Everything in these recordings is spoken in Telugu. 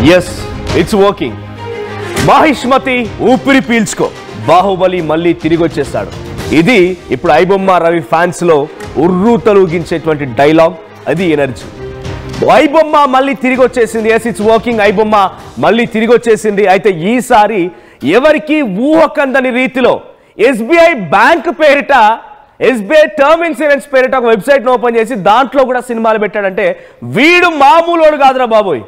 Yes it's working. మాహిష్మతి ఊపిరి పీల్చుకో, బాహుబలి మళ్ళీ తిరిగి వచ్చేస్తాడు. ఇది ఇప్పుడు ఐబొమ్మ రవి ఫ్యాన్స్ లో ఉర్రు తలూగించేటువంటి డైలాగ్, అది ఎనర్జీ. ఐబొమ్మ మళ్ళీ తిరిగి వచ్చేసింది. Yes it's working. ఐబొమ్మ మళ్ళీ తిరిగి వచ్చేసింది. అయితే ఈసారి ఎవరికి ఊహకందని రీతిలో ఎస్బీఐ బ్యాంక్ పేరిట, ఎస్బీఐ టర్మ్ ఇన్సూరెన్స్ పేరిట ఒక వెబ్సైట్ ఓపెన్ చేసి దాంట్లో కూడా సినిమాలు పెట్టాడంటే వీడు మామూలు కాదురా బాబోయ్.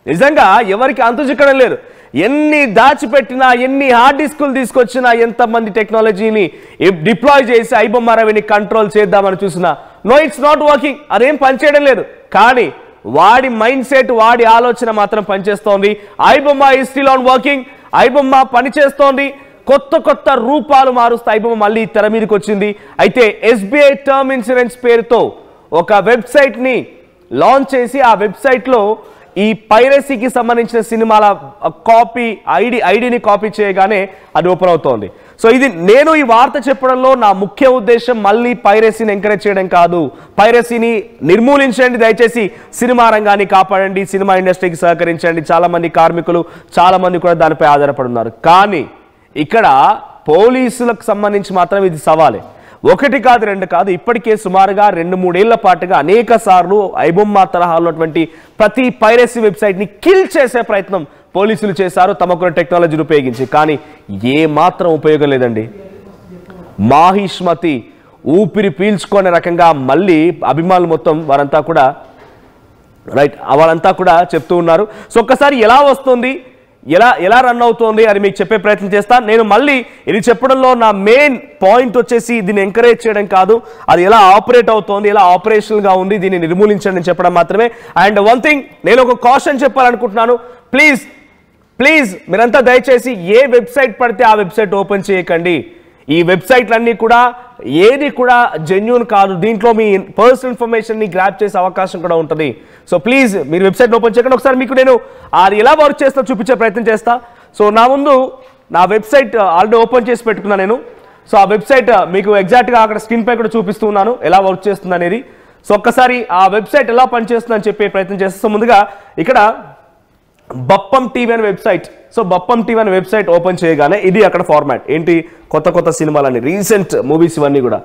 నిజంగా ఎవరికి అంతు చిక్కడం లేదు. ఎన్ని దాచిపెట్టినా, ఎన్ని హార్డ్ డిస్కులు తీసుకొచ్చినా, ఎంతమంది టెక్నాలజీని డిప్లాయ్ చేసి ఐబొమ్మ రవిని కంట్రోల్ చేద్దామని చూసినా నో ఇట్స్ నాట్ వర్కింగ్. అదేం పనిచేయడం లేదు. కానీ వాడి మైండ్ సెట్, వాడి ఆలోచన మాత్రం పనిచేస్తోంది. IBomma is still on working. IBomma పనిచేస్తోంది. కొత్త కొత్త రూపాలు మారుస్తూ ఐబొమ్మ మళ్ళీ తెర మీదకి వచ్చింది. అయితే ఎస్బీఐ టర్మ్ ఇన్సూరెన్స్ పేరుతో ఒక వెబ్సైట్ని లాంచ్ చేసి ఆ వెబ్సైట్లో ఈ పైరసీకి సంబంధించిన సినిమాల కాపీ ఐడిని కాపీ చేయగానే అది ఓపెన్ అవుతోంది. సో ఇది నేను ఈ వార్త చెప్పడంలో నా ముఖ్య ఉద్దేశం మళ్ళీ పైరసీని ఎంకరేజ్ చేయడం కాదు. పైరసీని నిర్మూలించండి, దయచేసి సినిమా రంగాన్ని కాపాడండి, సినిమా ఇండస్ట్రీకి సహకరించండి. చాలా మంది కార్మికులు, చాలా మంది కూడా దానిపై ఆధారపడి ఉన్నారు. కానీ ఇక్కడ పోలీసులకు సంబంధించి మాత్రం ఇది సవాలే. ఒకటి కాదు, రెండు కాదు, ఇప్పటికే సుమారుగా 2-3 ఏళ్ల పాటుగా అనేక సార్లు ఐబొమ్మ తరహాలో ప్రతి పైరసీ వెబ్సైట్ని కిల్ చేసే ప్రయత్నం పోలీసులు చేశారు తమకున్న టెక్నాలజీని ఉపయోగించి. కానీ ఏ మాత్రం ఉపయోగం లేదండి. మాహిష్మతి ఊపిరి పీల్చుకునే రకంగా మళ్ళీ అభిమానులు మొత్తం వారంతా కూడా చెప్తూ ఉన్నారు. సో ఒక్కసారి ఎలా వస్తుంది, ఎలా రన్ అవుతోంది అని మీకు చెప్పే ప్రయత్నం చేస్తాను. నేను మళ్ళీ ఇది చెప్పడంలో నా మెయిన్ పాయింట్ వచ్చేసి దీన్ని ఎంకరేజ్ చేయడం కాదు, అది ఎలా ఆపరేట్ అవుతోంది, ఎలా ఆపరేషనల్గా ఉంది, దీన్ని నిర్మూలించండి అని చెప్పడం మాత్రమే. అండ్ వన్ థింగ్ నేను ఒక కాషన్ చెప్పాలనుకుంటున్నాను. ప్లీజ్ మీరంతా దయచేసి ఏ వెబ్సైట్ పడితే ఆ వెబ్సైట్ ఓపెన్ చేయకండి. ఈ వెబ్సైట్లన్నీ కూడా ఏది కూడా జెన్యూన్ కాదు. దీంట్లో మీ పర్సనల్ ఇన్ఫర్మేషన్ని గ్రాప్ చేసే అవకాశం కూడా ఉంటుంది. సో ప్లీజ్ మీరు వెబ్సైట్ ఓపెన్ చేయకండి. ఒకసారి మీకు నేను అది ఎలా వర్క్ చేస్తా చూపించే ప్రయత్నం చేస్తా. సో నా ముందు నా వెబ్సైట్ ఆల్రెడీ ఓపెన్ చేసి పెట్టుకున్నా నేను. సో ఆ వెబ్సైట్ మీకు ఎగ్జాక్ట్గా అక్కడ స్క్రీన్ పై కూడా చూపిస్తూ ఉన్నాను ఎలా వర్క్ చేస్తుంది అనేది. సో ఒక్కసారి ఆ వెబ్సైట్ ఎలా పనిచేస్తుందని చెప్పే ప్రయత్నం చేస్తాం. సో ముందుగా ఇక్కడ బప్పం టీవీ అనే వెబ్సైట్. సో బప్పం టీవీ అనే వెబ్సైట్ ఓపెన్ చేయగానే ఇది అక్కడ ఫార్మాట్ ఏంటి, కొత్త సినిమాలన్నీ, రీసెంట్ మూవీస్ ఇవన్నీ కూడా,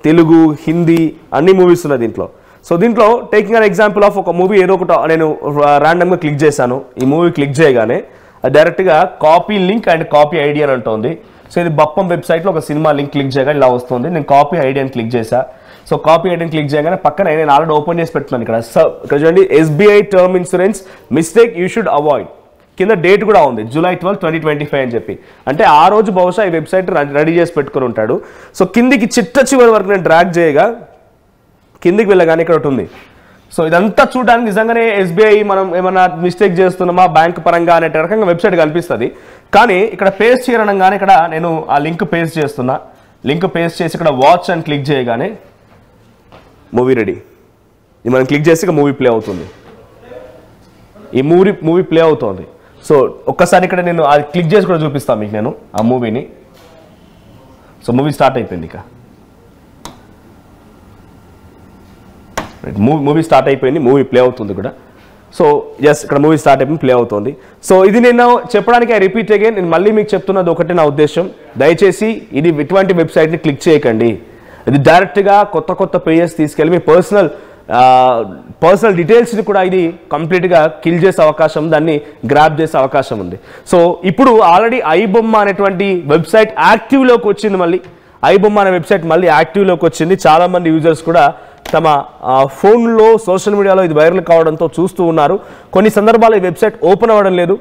తెలుగు, హిందీ అన్ని మూవీస్ ఉన్నాయి దీంట్లో. సో దీంట్లో టేకింగ్ అన్ ఎగ్జాంపుల్ ఆఫ్ ఒక మూవీ ఏదో ఒకటి నేను ర్యాండమ్గా క్లిక్ చేశాను. ఈ మూవీ క్లిక్ చేయగానే డైరెక్ట్గా copy link and copy ID అని ఉంటుంది. సో ఇది బప్పం వెబ్సైట్లో ఒక సినిమా లింక్ క్లిక్ చేయగానే ఇలా వస్తుంది. నేను కాపీ ఐడి అని క్లిక్ చేశా. సో కాపీ ఐడిని క్లిక్ చేయగానే పక్కన నేను ఆల్రెడీ ఓపెన్ చేసి పెట్టున్నాను ఇక్కడ. సో ఇక్కడ చూడండి, SBI term insurance mistake you should avoid. కింద డేట్ కూడా ఉంది, July 12, 2025 అని చెప్పి. అంటే ఆ రోజు బహుశా ఈ వెబ్సైట్ రెడీ చేసి పెట్టుకుని ఉంటాడు. సో కిందికి చివరి వరకు నేను డ్రాగ్ చేయగా కిందికి వెళ్ళగానే ఇక్కడ ఒకటి ఉంది. సో ఇదంతా చూడడానికి నిజంగానే ఎస్బీఐ మనం ఏమన్నా మిస్టేక్ చేస్తున్నామా బ్యాంక్ పరంగా అనే రకంగా వెబ్సైట్ కనిపిస్తుంది. కానీ ఇక్కడ పేస్ట్ చేయడంగానే ఇక్కడ నేను ఆ లింక్ పేస్ట్ చేస్తున్నా. లింక్ పేస్ట్ చేసి ఇక్కడ వాచ్ అని క్లిక్ చేయగానే మూవీ రెడీ. ఇది మనం క్లిక్ చేసి ఇక మూవీ ప్లే అవుతుంది. ఈ మూవీ ప్లే అవుతుంది. సో ఒక్కసారి ఇక్కడ నేను అది క్లిక్ చేసి కూడా చూపిస్తాను మీకు నేను ఆ మూవీని. సో మూవీ స్టార్ట్ అయిపోయింది. ఇక మూవీ స్టార్ట్ అయిపోయింది, మూవీ ప్లే అవుతుంది కూడా. సో ఎస్ ఇక్కడ మూవీ స్టార్ట్ అయిపోయింది, ప్లే అవుతుంది. సో ఇది నేను చెప్పడానికి రిపీట్ అగైన్ నేను మళ్ళీ మీకు చెప్తున్నది ఒకటి నా ఉద్దేశం, దయచేసి ఇది ఇటువంటి వెబ్సైట్ని క్లిక్ చేయకండి. ఇది డైరెక్ట్గా కొత్త పేజెస్ తీసుకెళ్ళి మీ పర్సనల్ డీటెయిల్స్ని కూడా ఇది కంప్లీట్గా కిల్ చేసే అవకాశం, దాన్ని గ్రాప్ చేసే అవకాశం ఉంది. సో ఇప్పుడు ఆల్రెడీ ఐబొమ్మ అనేటువంటి వెబ్సైట్ యాక్టివ్లోకి వచ్చింది. మళ్ళీ ఐబొమ్మ అనే వెబ్సైట్ మళ్ళీ యాక్టివ్లోకి వచ్చింది. చాలామంది యూజర్స్ కూడా తమ ఫోన్లో సోషల్ మీడియాలో ఇది వైరల్ కావడంతో చూస్తూ ఉన్నారు. కొన్ని సందర్భాల్లో ఈ వెబ్సైట్ ఓపెన్ అవ్వడం లేదు.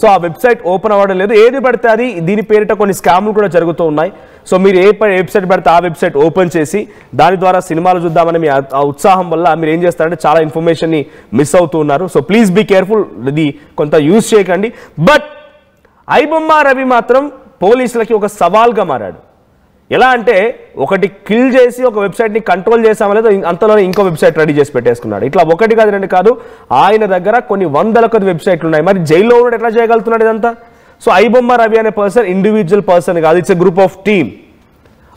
సో ఆ వెబ్సైట్ ఓపెన్ అవ్వడం లేదు, ఏది పడితే అది, దీని పేరిట కొన్ని స్కామ్లు కూడా జరుగుతూ ఉన్నాయి. సో మీరు ఏ వెబ్సైట్ పడితే ఆ వెబ్సైట్ ఓపెన్ చేసి దాని ద్వారా సినిమాలు చూద్దామని మీ ఆ ఉత్సాహం వల్ల మీరు ఏం చేస్తారంటే చాలా ఇన్ఫర్మేషన్ని మిస్ అవుతూ ఉన్నారు. సో ప్లీజ్ బీ కేర్ఫుల్, ఇది కొంత యూజ్ చేయకండి. బట్ ఐబొమ్మ రవి మాత్రం పోలీసులకి ఒక సవాల్గా మారాడు. ఎలా అంటే ఒకటి కిల్ చేసి ఒక వెబ్సైట్ని కంట్రోల్ చేసామో లేదో అంతలోనే ఇంకో వెబ్సైట్ రెడీ చేసి పెట్టేసుకున్నాడు. ఇట్లా ఒకటి కాదు, రెండు కాదు, ఆయన దగ్గర కొన్ని వందల కొద్ది వెబ్సైట్లు ఉన్నాయి. మరి జైల్లో ఉన్నాడు, ఎట్లా చేయగలుగుతున్నాడు ఇదంతా? సో ఐబొమ్మ రవి అనే పర్సన్ ఇండివిజువల్ పర్సన్ కాదు, it's a group of team.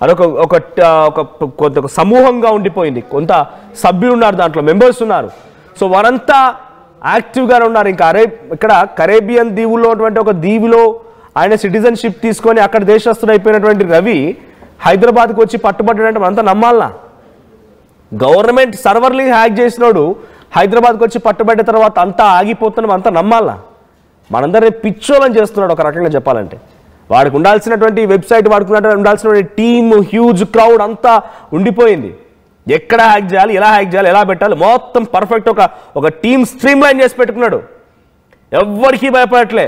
అదొక ఒక సమూహంగా ఉండిపోయింది. కొంత సభ్యులు ఉన్నారు, దాంట్లో మెంబర్స్ ఉన్నారు. సో వారంతా యాక్టివ్గానే ఉన్నారు. ఇంకా ఇక్కడ కరేబియన్ దీవుల్లో ఉన్నటువంటి ఒక దీవిలో ఆయన సిటిజన్షిప్ తీసుకొని అక్కడ దేశస్తుడైపోయినటువంటి రవి హైదరాబాద్కి వచ్చి పట్టుబడ్డాడంటే మనంతా నమ్మాలనా? గవర్నమెంట్ సర్వర్ని హ్యాక్ చేసినోడు హైదరాబాద్కి వచ్చి పట్టుబడ్డ తర్వాత అంతా ఆగిపోతున్నాం, అంతా నమ్మాలనా? మనందరినీ పిచ్చోలని చేస్తున్నాడు ఒక రకంగా చెప్పాలంటే. వాడికి ఉండాల్సినటువంటి వెబ్సైట్, వాడికి ఉండాల్సినటువంటి టీమ్, హ్యూజ్ క్రౌడ్ అంతా ఉండిపోయింది. ఎక్కడ హ్యాక్ చేయాలి, ఎలా హ్యాక్ చేయాలి, ఎలా పెట్టాలి, మొత్తం పర్ఫెక్ట్ ఒక టీమ్ స్ట్రీమ్ లైన్ చేసి పెట్టుకున్నాడు. ఎవ్వరికీ భయపడట్లే.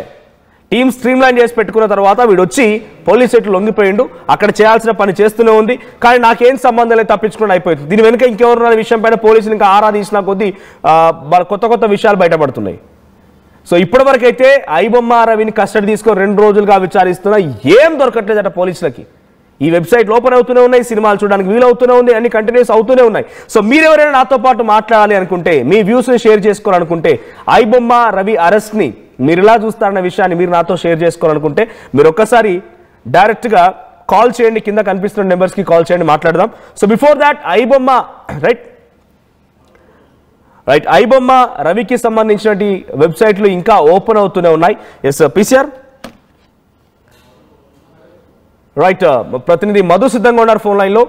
టీమ్ స్ట్రీమ్ లైన్ చేసి పెట్టుకున్న తర్వాత వీడు వచ్చి పోలీస్ స్టేషన్ లొంగిపోయిండు. అక్కడ చేయాల్సిన పని చేస్తూనే ఉంది, కానీ నాకేం సంబంధం లేదు, తప్పించుకుని అయిపోయింది. దీని వెనుక ఇంకెవరున్న విషయం పైన పోలీసులు ఇంకా ఆరా తీసిన కొద్దీ కొత్త విషయాలు బయటపడుతున్నాయి. సో ఇప్పటివరకు అయితే ఐబొమ్మ రవిని కస్టడీ తీసుకొని 2 రోజులుగా విచారిస్తున్నా ఏం దొరకట్లేదట పోలీసులకి. ఈ వెబ్సైట్ ఓపెన్ అవుతూనే ఉన్నాయి, సినిమాలు చూడడానికి వీలవుతూనే ఉంది, అన్ని కంటిన్యూస్ అవుతూనే ఉన్నాయి. సో మీరు ఎవరైనా నాతో పాటు మాట్లాడాలి అనుకుంటే, మీ వ్యూస్ని షేర్ చేసుకోవాలనుకుంటే, ఐబొమ్మ రవి అరెస్ట్ని మీరు ఎలా చూస్తారన్న విషయాన్ని మీరు నాతో షేర్ చేసుకోవాలనుకుంటే మీరు ఒక్కసారి డైరెక్ట్గా కాల్ చేయండి. కింద కనిపిస్తున్న నెంబర్స్కి కాల్ చేయండి, మాట్లాడదాం. So before that iBomma right iBomma రవికి సంబంధించినటువంటి వెబ్సైట్లు ఇంకా ఓపెన్ అవుతూనే ఉన్నాయి. ఎస్ పీసీఆర్ రైట్, ప్రతినిధి మధు సిద్ధంగా ఉన్నారు ఫోన్ లైన్లో.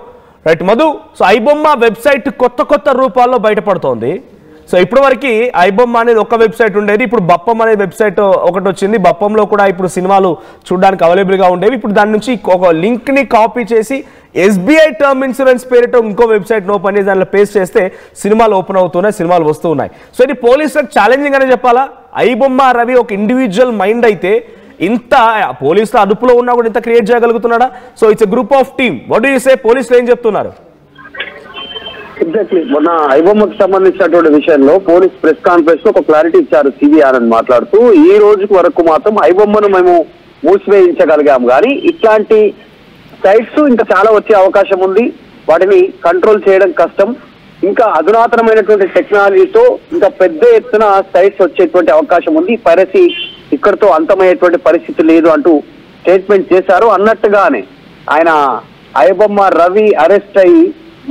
Right Madhu, so iBomma website కొత్త రూపాల్లో బయటపడుతోంది. సో ఇప్పటివరకు ఐబొమ్మ అనేది ఒక వెబ్సైట్ ఉండేది, ఇప్పుడు బప్పం అనే వెబ్సైట్ ఒకటి వచ్చింది. బప్పంలో కూడా ఇప్పుడు సినిమాలు చూడడానికి అవైలబుల్గా ఉండేవి. ఇప్పుడు దాని నుంచి ఒక లింక్ని కాపీ చేసి SBI టర్మ్ ఇన్సూరెన్స్ పేరుతో ఇంకో వెబ్సైట్ ఓపెన్ చేసి దానిలో పేస్ట్ చేస్తే సినిమాలు ఓపెన్ అవుతున్నాయి, సినిమాలు వస్తూ ఉన్నాయి. సో ఇది పోలీసులకు ఛాలెంజింగ్ అనే చెప్పాలా? ఐబొమ్మ రవి ఒక ఇండివిజువల్ మైండ్ అయితే ఇంత పోలీసుల అదుపులో ఉన్నా కూడా ఇంత క్రియేట్ చేయగలుగుతున్నాడా? So it's a group of team. What do you say, పోలీసులు ఏం చెప్తున్నారు? ఎగ్జాక్ట్లీ మొన్న ఐబొమ్మకి సంబంధించినటువంటి విషయంలో పోలీస్ ప్రెస్ కాన్ఫరెన్స్ లో ఒక క్లారిటీ ఇచ్చారు సివి ఆనంద్ మాట్లాడుతూ. ఈ రోజు వరకు మాత్రం ఐబొమ్మను మేము మూసివేయించగలిగాం, కానీ ఇట్లాంటి సైట్స్ ఇంకా చాలా వచ్చే అవకాశం ఉంది. వాటిని కంట్రోల్ చేయడం కష్టం. ఇంకా అధునాతనమైనటువంటి టెక్నాలజీతో ఇంకా పెద్ద ఎత్తున సైట్స్ వచ్చేటువంటి అవకాశం ఉంది. పైరసీ ఇక్కడితో అంతమయ్యేటువంటి పరిస్థితి లేదు అంటూ స్టేట్మెంట్ చేశారు. అన్నట్టుగానే ఆయన ఐబొమ్మ రవి అరెస్ట్ అయ్యి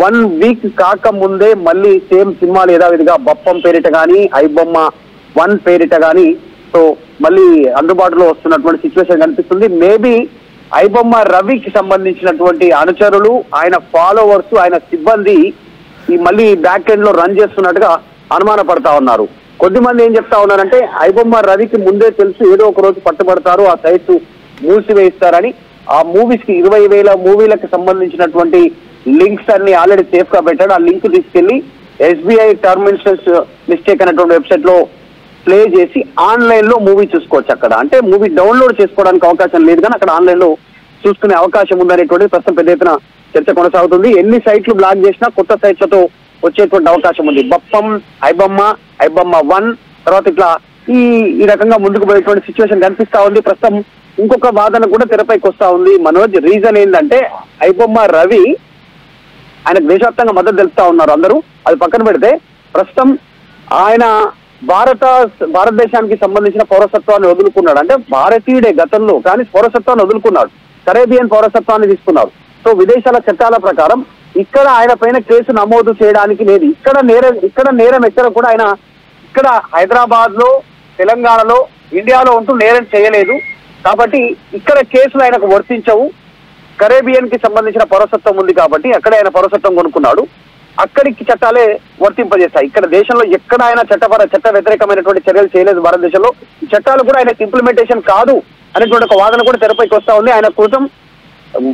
1 వీక్ కాక ముందే మళ్ళీ సేమ్ సినిమాలు యథావిధిగా బప్పం పేరిట కానీ ఐబొమ్మ 1 పేరిట కానీ సో మళ్ళీ అందుబాటులో వస్తున్నటువంటి సిచ్యువేషన్ కనిపిస్తుంది. మేబీ ఐబొమ్మ రవికి సంబంధించినటువంటి అనుచరులు, ఆయన ఫాలోవర్స్, ఆయన సిబ్బంది ఈ మళ్ళీ బ్యాక్ ఎండ్ లో రన్ చేస్తున్నట్టుగా అనుమాన పడతా ఉన్నారు. కొద్దిమంది ఏం చెప్తా ఉన్నారంటే ఐబొమ్మ రవికి ముందే తెలుసు ఏదో ఒక రోజు పట్టుబడతారు, ఆ సైట్స్ మూసివేయిస్తారని. ఆ మూవీస్ కి 20,000 మూవీలకు సంబంధించినటువంటి లింక్స్ అన్ని ఆల్రెడీ సేఫ్ గా పెట్టాడు. ఆ లింక్ తీసుకెళ్లి SBI టర్మ్ ఇన్సూరెన్స్ మిస్టేక్ అనేటువంటి వెబ్సైట్ లో ప్లే చేసి ఆన్లైన్ లో మూవీ చూసుకోవచ్చు. అక్కడ అంటే మూవీ డౌన్లోడ్ చేసుకోవడానికి అవకాశం లేదు, కానీ అక్కడ ఆన్లైన్ లో చూసుకునే అవకాశం ఉందనేటువంటి ప్రస్తుతం పెద్ద ఎత్తున చర్చ కొనసాగుతుంది. ఎన్ని సైట్లు బ్లాక్ చేసినా కొత్త సైట్లతో వచ్చేటువంటి అవకాశం ఉంది. బప్పం, ఐబొమ్మ 1 తర్వాత ఇట్లా ఈ రకంగా ముందుకు పోయేటువంటి సిచ్యువేషన్ కనిపిస్తా ఉంది. ప్రస్తుతం ఇంకొక వాదన కూడా తెరపైకి వస్తా ఉంది మనోజ్. రీజన్ ఏంటంటే ఐబొమ్మ రవి ఆయనకు దేశవ్యాప్తంగా మద్దతు తెలుపుతా ఉన్నారు అందరూ. అది పక్కన పెడితే ప్రస్తుతం ఆయన భారతదేశానికి సంబంధించిన పౌరసత్వాన్ని వదులుకున్నాడు. అంటే భారతీయుడే గతంలో, కానీ పౌరసత్వాన్ని వదులుకున్నాడు, కరేబియన్ పౌరసత్వాన్ని తీసుకున్నారు. సో విదేశాల చట్టాల ప్రకారం ఇక్కడ ఆయన పైన కేసు నమోదు చేయడానికి లేదు. ఇక్కడ నేరం ఎక్కడ కూడా ఆయన ఇక్కడ హైదరాబాద్ లో, తెలంగాణలో, ఇండియాలో ఉంటూ నేరం చేయలేదు. కాబట్టి ఇక్కడ కేసులు ఆయనకు వర్తించవు. కరేబియన్ కి సంబంధించిన పౌరసత్వం ఉంది కాబట్టి అక్కడ ఆయన పౌరసత్వం కొనుక్కున్నాడు, అక్కడికి చట్టాలే వర్తింపజేస్తాయి. ఇక్కడ దేశంలో ఎక్కడ ఆయన చట్ట వ్యతిరేకమైనటువంటి చర్యలు చేయలేదు. భారతదేశంలో ఈ చట్టాలు కూడా ఆయనకు ఇంప్లిమెంటేషన్ కాదు అనేటువంటి ఒక వాదన కూడా తెరపైకి వస్తా ఉంది. ఆయన కోసం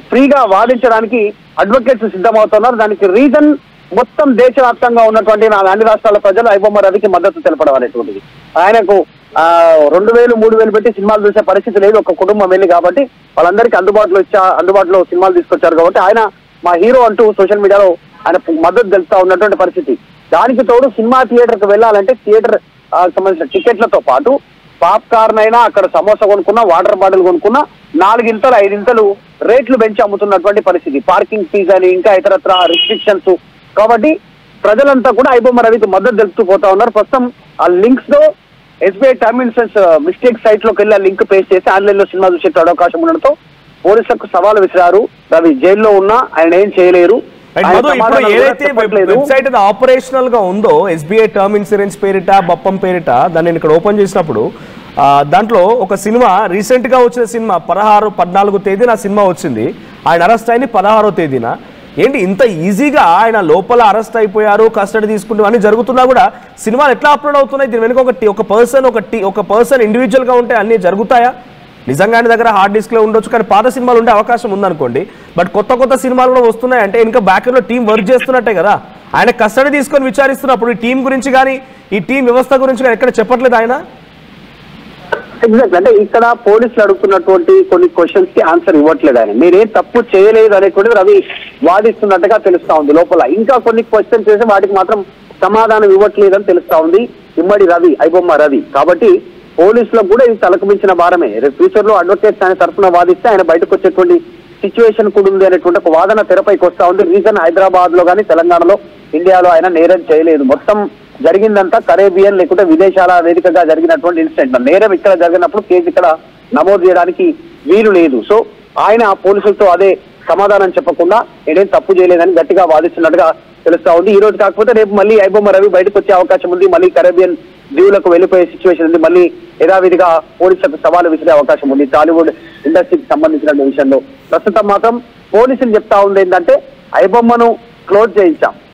ఫ్రీగా వాదించడానికి అడ్వకేట్స్ సిద్ధమవుతున్నారు. దానికి రీజన్ మొత్తం దేశవ్యాప్తంగా ఉన్నటువంటి అన్ని రాష్ట్రాల ప్రజలు ఐబొమ్మ రవికి మద్దతు తెలపడం అనేటువంటిది. ఆయనకు 2,000, 3,000 పెట్టి సినిమాలు చూసే పరిస్థితి లేదు, ఒక కుటుంబం వెళ్ళి. కాబట్టి వాళ్ళందరికీ అందుబాటులో సినిమాలు తీసుకొచ్చారు కాబట్టి ఆయన మా హీరో అంటూ సోషల్ మీడియాలో ఆయన మద్దతు తెలుపుతా ఉన్నటువంటి పరిస్థితి. దానికి తోడు సినిమా థియేటర్కి వెళ్ళాలంటే థియేటర్ సంబంధించిన టికెట్లతో పాటు పాప్కార్న్ అయినా, అక్కడ సమోసా కొనుక్కున్నా, వాటర్ బాటిల్ కొనుక్కున్నా 4 ఇంతలు 5 ఇంతలు రేట్లు పెంచి అమ్ముతున్నటువంటి పరిస్థితి. పార్కింగ్ ఫీజు అని ఇంకా ఇతరత్ర రిస్ట్రిక్షన్స్. కాబట్టి ప్రజలంతా కూడా ఐబొమ్మ రవికి మద్దతు తెలుపుతూ పోతా ఉన్నారు. ప్రస్తుతం ఆ లింక్స్ లో SBI term insurance mistake site లోకి వెళ్ళి ఆ లింక్ పేస్ట్ చేసి ఆన్లైన్ లో సినిమా చూసే అవకాశం ఉండడంతో పోలీసులకు సవాలు విసిరారు. రవి జైల్లో ఉన్నా ఆయన ఏం చేయలేరు, ఇప్పుడు ఏదైతే వెబ్సైట్ ఆపరేషనల్ గా ఉందో SBI టర్మ్ ఇన్సూరెన్స్ పేరిట బప్పం పేరిట దాన్ని నేను ఇక్కడ ఓపెన్ చేసినప్పుడు దాంట్లో ఒక సినిమా రీసెంట్ గా వచ్చిన సినిమా 14 తేదీన సినిమా వచ్చింది. ఆయన అరెస్ట్ అయింది 16వ తేదీన. ఏంటి ఇంత ఈజీగా ఆయన లోపల అరెస్ట్ అయిపోయారు, కస్టడీ తీసుకుంటూ అన్ని జరుగుతున్నా కూడా సినిమాలు ఎట్లా అప్లోడ్ అవుతున్నాయి? దీని వెనుక ఒక పర్సన్ ఇండివిజువల్ గా ఉంటే అన్ని జరుగుతాయా? నిజంగానే దగ్గర హార్డ్ డిస్క్ లో ఉండొచ్చు, కానీ పాత సినిమాలు ఉండే అవకాశం ఉందనుకోండి. బట్ కొత్త సినిమాలు కూడా వస్తున్నాయి అంటే ఇంకా బ్యాక్ లో టీం వర్క్ చేస్తున్నట్టే కదా. ఆయన కస్టడీ తీసుకొని విచారిస్తున్నప్పుడు ఈ టీం గురించి కానీ ఈ టీం వ్యవస్థ గురించి కానీ ఎక్కడ చెప్పట్లేదు ఆయన. ఎగ్జాక్ట్, అంటే ఇక్కడ పోలీసులు అడుగుతున్నటువంటి కొన్ని క్వశ్చన్స్ కి ఆన్సర్ ఇవ్వట్లేదు ఆయన. మీరేం తప్పు చేయలేదు అనేటువంటిది రవి వాదిస్తున్నట్టుగా తెలుస్తా ఉంది లోపల. ఇంకా కొన్ని క్వశ్చన్స్ చేసి వాటికి మాత్రం సమాధానం ఇవ్వట్లేదని తెలుస్తా ఉంది ఇమ్మడి రవి, ఐబొమ్మ రవి. కాబట్టి పోలీసులకు కూడా ఇది తలకుమించిన భారమే. ఫ్యూచర్ లో అడ్వకేట్స్ ఆయన తరఫున వాదిస్తే ఆయన బయటకు వచ్చేటువంటి సిచ్యువేషన్ కూడా ఉంది అనేటువంటి ఒక వాదన తెరపైకి వస్తా ఉంది. రీజన్ హైదరాబాద్ లో కానీ తెలంగాణలో ఇండియాలో ఆయన నేరం చేయలేదు. మొత్తం జరిగిందంతా కరేబియన్ లేకుంటే విదేశాల వేదికగా జరిగినటువంటి ఇన్సిడెంట్. నేరం ఇక్కడ జరిగినప్పుడు కేసు ఇక్కడ నమోదు చేయడానికి వీలు లేదు. సో ఆయన పోలీసులతో అదే సమాధానం చెప్పకుండా నేనేం తప్పు చేయలేదని గట్టిగా వాదిస్తున్నట్టుగా తెలుస్తా ఉంది. ఈ రోజు కాకపోతే రేపు మళ్ళీ ఐబొమ్మ రవి బయటకు వచ్చే అవకాశం ఉంది. మళ్ళీ కరేబియన్ దీవులకు వెళ్ళిపోయే సిచ్యువేషన్ ఉంది. మళ్ళీ యథావిధిగా పోలీసులకు సవాలు విసిరే అవకాశం ఉంది టాలీవుడ్ ఇండస్ట్రీకి సంబంధించిన విషయంలో. ప్రస్తుతం మాత్రం పోలీసులు చెప్తా ఉంది ఏంటంటే ఐబొమ్మను క్లోజ్ చేయించాం,